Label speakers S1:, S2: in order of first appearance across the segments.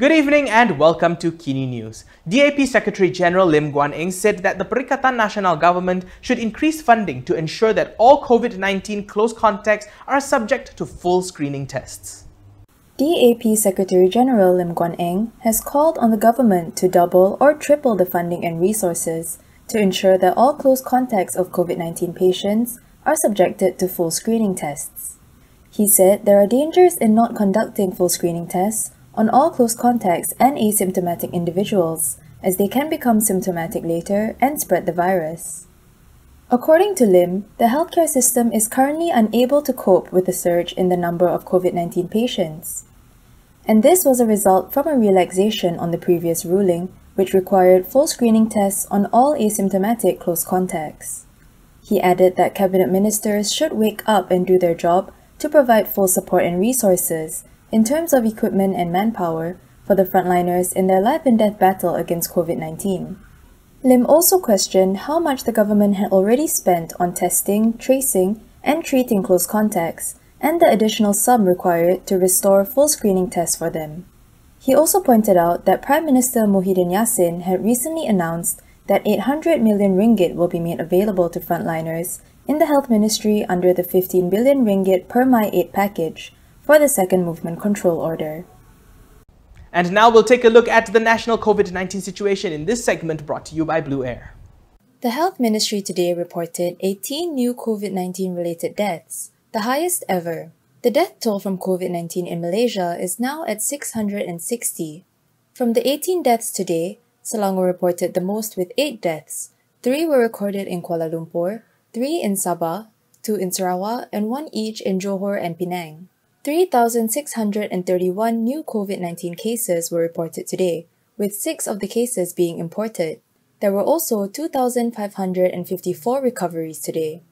S1: Good evening and welcome to Kini News. DAP Secretary General Lim Guan Eng said that the Perikatan Nasional Government should increase funding to ensure that all COVID-19 close contacts are subject to full screening tests.
S2: DAP Secretary General Lim Guan Eng has called on the government to double or triple the funding and resources to ensure that all close contacts of COVID-19 patients are subjected to full screening tests. He said there are dangers in not conducting full screening tests on all close contacts and asymptomatic individuals, as they can become symptomatic later and spread the virus. According to Lim, the healthcare system is currently unable to cope with the surge in the number of COVID-19 patients. And this was a result from a relaxation on the previous ruling, which required full screening tests on all asymptomatic close contacts. He added that cabinet ministers should wake up and do their job to provide full support and resources in terms of equipment and manpower for the frontliners in their life and death battle against COVID-19. Lim also questioned how much the government had already spent on testing, tracing, and treating close contacts, and the additional sum required to restore full screening tests for them. He also pointed out that Prime Minister Muhyiddin Yassin had recently announced that 800 million ringgit will be made available to frontliners in the Health Ministry under the 15 billion ringgit per My Aid package for the second movement control order.
S1: And now we'll take a look at the national COVID-19 situation in this segment brought to you by Blue Air.
S2: The Health Ministry today reported 18 new COVID-19 related deaths, the highest ever. The death toll from COVID-19 in Malaysia is now at 660. From the 18 deaths today, Selangor reported the most with 8 deaths. 3 were recorded in Kuala Lumpur, 3 in Sabah, 2 in Sarawak, and 1 each in Johor and Penang. 3,631 new COVID-19 cases were reported today, with 6 of the cases being imported. There were also 2,554 recoveries today.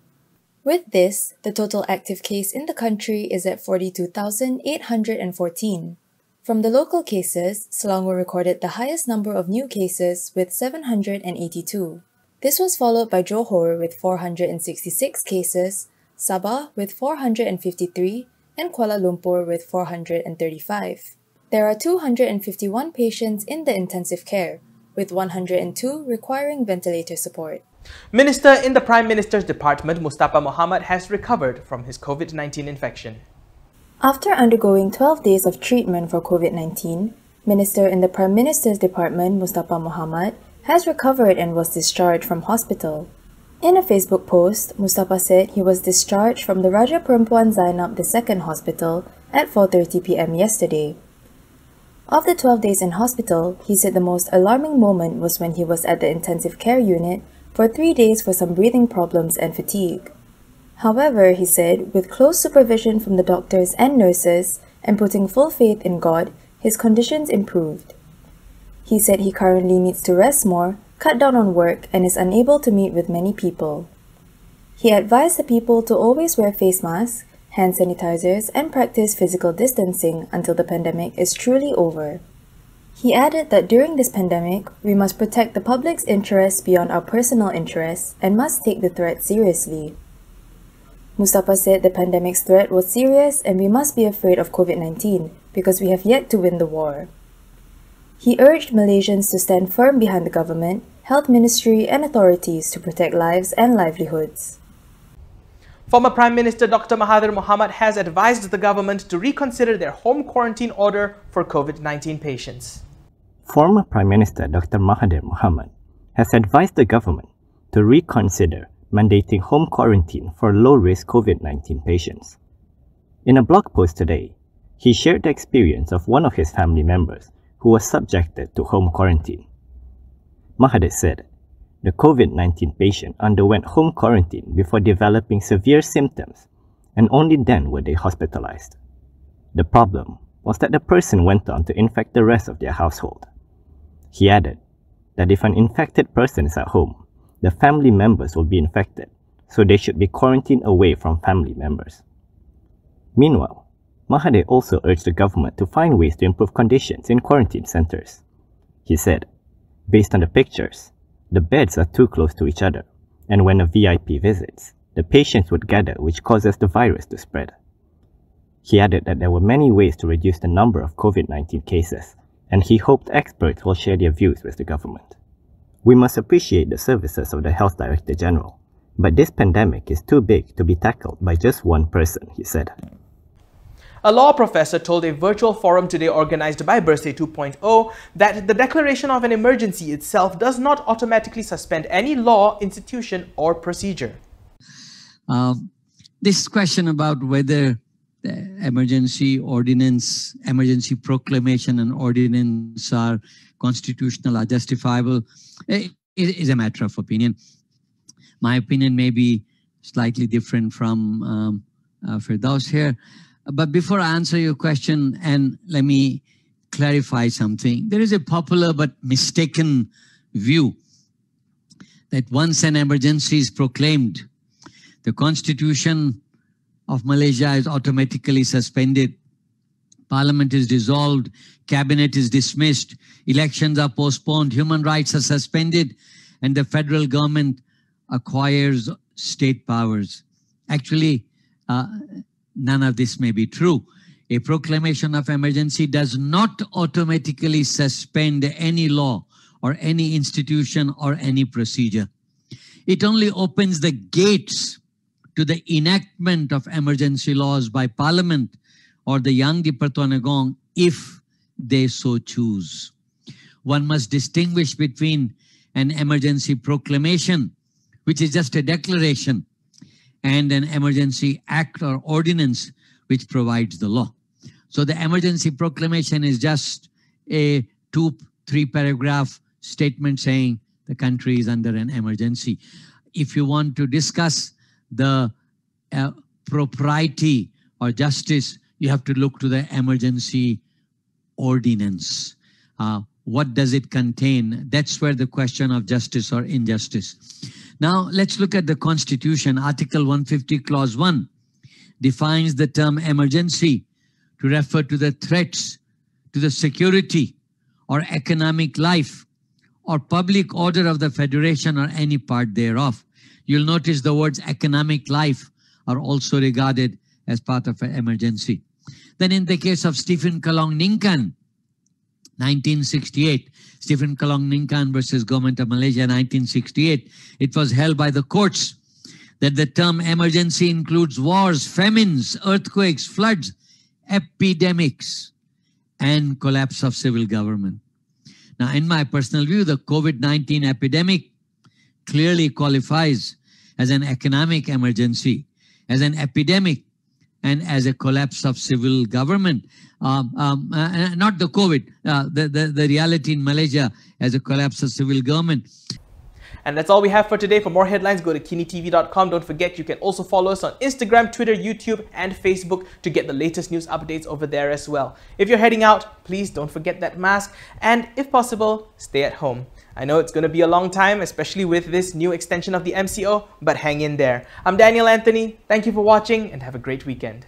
S2: With this, the total active case in the country is at 42,814. From the local cases, Selangor recorded the highest number of new cases with 782. This was followed by Johor with 466 cases, Sabah with 453, and Kuala Lumpur with 435. There are 251 patients in the intensive care, with 102 requiring ventilator support.
S1: Minister in the Prime Minister's Department, Mustapa Mohamed, has recovered from his COVID-19 infection.
S2: After undergoing 12 days of treatment for COVID-19, Minister in the Prime Minister's Department, Mustapa Mohamed, has recovered and was discharged from hospital. In a Facebook post, Mustapa said he was discharged from the Raja Perempuan Zainab II Hospital at 4:30 p.m. yesterday. Of the 12 days in hospital, he said the most alarming moment was when he was at the intensive care unit for 3 days for some breathing problems and fatigue. However, he said, with close supervision from the doctors and nurses and putting full faith in God, his conditions improved. He said he currently needs to rest more, cut down on work, and is unable to meet with many people. He advised the people to always wear face masks, hand sanitizers, and practice physical distancing until the pandemic is truly over. He added that during this pandemic, we must protect the public's interests beyond our personal interests and must take the threat seriously. Mustapa said the pandemic's threat was serious and we must be afraid of COVID-19 because we have yet to win the war. He urged Malaysians to stand firm behind the government, health ministry, and authorities to protect lives and livelihoods.
S1: Former Prime Minister Dr. Mahathir Mohamad has advised the government to reconsider their home quarantine order for COVID-19 patients.
S3: Former Prime Minister Dr. Mahathir Mohamad has advised the government to reconsider mandating home quarantine for low-risk COVID-19 patients. In a blog post today, he shared the experience of one of his family members who was subjected to home quarantine. Mahathir said the COVID-19 patient underwent home quarantine before developing severe symptoms, and only then were they hospitalized. The problem was that the person went on to infect the rest of their household. He added that if an infected person is at home, the family members will be infected, so they should be quarantined away from family members. Meanwhile, Mahathir also urged the government to find ways to improve conditions in quarantine centers. He said, based on the pictures, the beds are too close to each other, and when a VIP visits, the patients would gather, which causes the virus to spread. He added that there were many ways to reduce the number of COVID-19 cases, and he hoped experts will share their views with the government. We must appreciate the services of the Health Director General, but this pandemic is too big to be tackled by just one person, he said.
S1: A law professor told a virtual forum today organized by Bersih 2.0 that the declaration of an emergency itself does not automatically suspend any law, institution or procedure.
S4: This question about whether the emergency ordinance, emergency proclamation and ordinance are constitutional or justifiable is a matter of opinion. My opinion may be slightly different from Firdaus here. But before I answer your question, and let me clarify something. There is a popular but mistaken view that once an emergency is proclaimed, the Constitution of Malaysia is automatically suspended, Parliament is dissolved, Cabinet is dismissed, elections are postponed, human rights are suspended, and the federal government acquires state powers. Actually, none of this may be true. A proclamation of emergency does not automatically suspend any law or any institution or any procedure. It only opens the gates to the enactment of emergency laws by Parliament or the Yang di-Pertuan Agong if they so choose. One must distinguish between an emergency proclamation, which is just a declaration, and an emergency act or ordinance which provides the law. So the emergency proclamation is just a 2-3 paragraph statement saying the country is under an emergency. If you want to discuss the propriety or justice, you have to look to the emergency ordinance. What does it contain? That's where the question of justice or injustice. Now, let's look at the Constitution. Article 150, Clause 1 defines the term emergency to refer to the threats to the security or economic life or public order of the Federation or any part thereof. You'll notice the words economic life are also regarded as part of an emergency. Then in the case of Stephen Kalong Ningkan, 1968, Stephen Kalong Ningkan versus Government of Malaysia, 1968. It was held by the courts that the term emergency includes wars, famines, earthquakes, floods, epidemics, and collapse of civil government. Now, in my personal view, the COVID-19 epidemic clearly qualifies as an economic emergency, as an epidemic, and as a collapse of civil government. Not the COVID, the reality in Malaysia as a collapse of civil government.
S1: And that's all we have for today. For more headlines, go to KiniTV.com. Don't forget, you can also follow us on Instagram, Twitter, YouTube, and Facebook to get the latest news updates over there as well. If you're heading out, please don't forget that mask. And if possible, stay at home. I know it's going to be a long time, especially with this new extension of the MCO, but hang in there. I'm Daniel Anthony. Thank you for watching and have a great weekend.